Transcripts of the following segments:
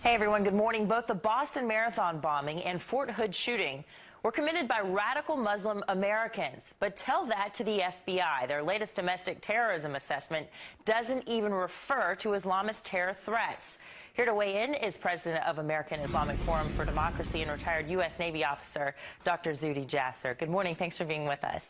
Hey everyone, good morning. Both the Boston Marathon bombing and Fort Hood shooting were committed by radical Muslim Americans. But tell that to the FBI. Their latest domestic terrorism assessment doesn't even refer to Islamist terror threats. Here to weigh in is President of American Islamic Forum for Democracy and retired U.S. Navy officer Dr. Zuhdi Jasser. Good morning. Thanks for being with us.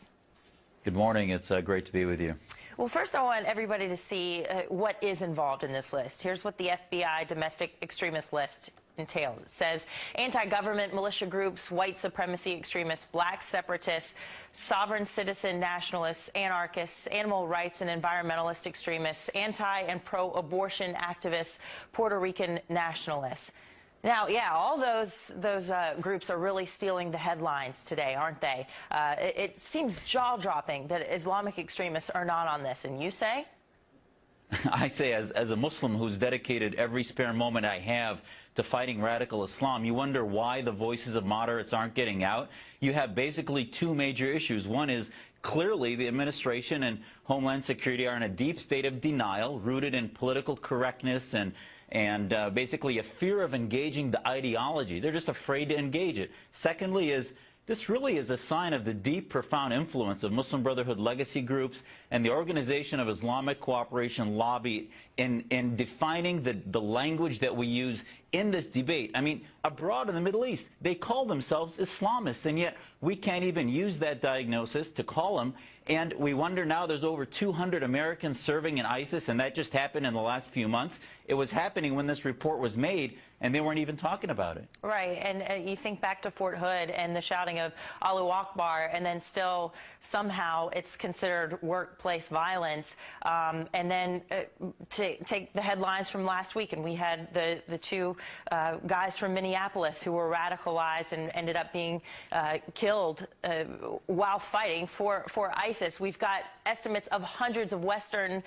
Good morning. It's great to be with you. Well, first I want everybody to see what is involved in this list. Here's what the FBI domestic extremist list entails. It says anti-government militia groups, white supremacy extremists, black separatists, sovereign citizen nationalists, anarchists, animal rights and environmentalist extremists, anti- and pro-abortion activists, Puerto Rican nationalists. Now, yeah, all those groups are really stealing the headlines today, aren't they? It seems jaw-dropping that Islamic extremists are not on this. And you say? I say, as a Muslim who's dedicated every spare moment I have to fighting radical Islam, you wonder why the voices of moderates aren't getting out. You have basically two major issues. One is clearly the administration and Homeland Security are in a deep state of denial, rooted in political correctness and basically a fear of engaging the ideology. They're just afraid to engage it. Secondly is, this really is a sign of the deep, profound influence of Muslim Brotherhood legacy groups and the Organization of Islamic Cooperation lobby in defining the language that we use in this debate. I mean, abroad in the Middle East, they call themselves Islamists, and yet we can't even use that diagnosis to call them. And we wonder now there's over 200 Americans serving in ISIS, and that just happened in the last few months. It was happening when this report was made, and they weren't even talking about it. Right, and you think back to Fort Hood and the shouting of Allahu Akbar, and then still somehow it's considered workplace violence. And then to take the headlines from last week, and we had the two guys from Minneapolis who were radicalized and ended up being killed while fighting for ISIS. We've got estimates of hundreds of Western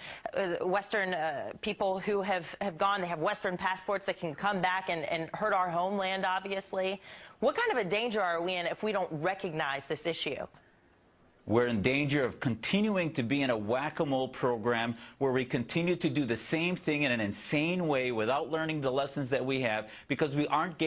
people who have gone. They have Western passports that can come back and hurt our homeland, obviously. What kind of a danger are we in if we don't recognize this issue? We're in danger of continuing to be in a whack-a-mole program where we continue to do the same thing in an insane way without learning the lessons that we have because we aren't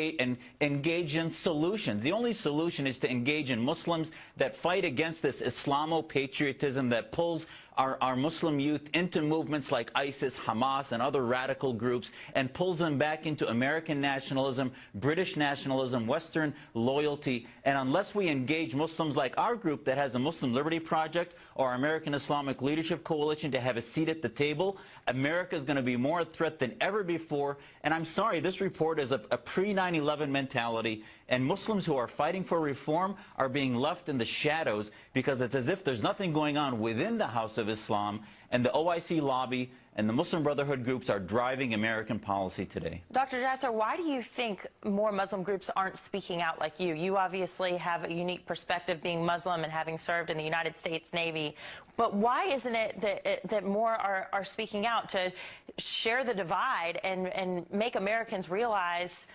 engaged in solutions. The only solution is to engage in Muslims that fight against this Islamo-patriotism that pulls our Muslim youth into movements like ISIS, Hamas, and other radical groups and pulls them back into American nationalism, British nationalism, Western loyalty. And unless we engage Muslims like our group that has a Muslim Liberty Project or American Islamic Leadership Coalition to have a seat at the table, America is going to be more a threat than ever before. And I'm sorry, this report is a pre-9/11 mentality, and Muslims who are fighting for reform are being left in the shadows because it's as if there's nothing going on within the House of Islam, and the OIC lobby and the Muslim Brotherhood groups are driving American policy today. Dr. Jasser, why do you think more Muslim groups aren't speaking out like you? You obviously have a unique perspective being Muslim and having served in the United States Navy. But why isn't it that more are speaking out to share the divide and make Americans realize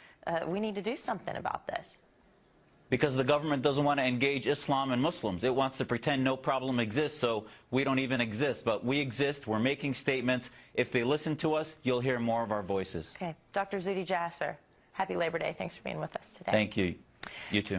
we need to do something about this? Because the government doesn't want to engage Islam and Muslims. It wants to pretend no problem exists, so we don't even exist. But we exist. We're making statements. If they listen to us, you'll hear more of our voices. Okay. Dr. Zuhdi Jasser, happy Labor Day. Thanks for being with us today. Thank you. You too.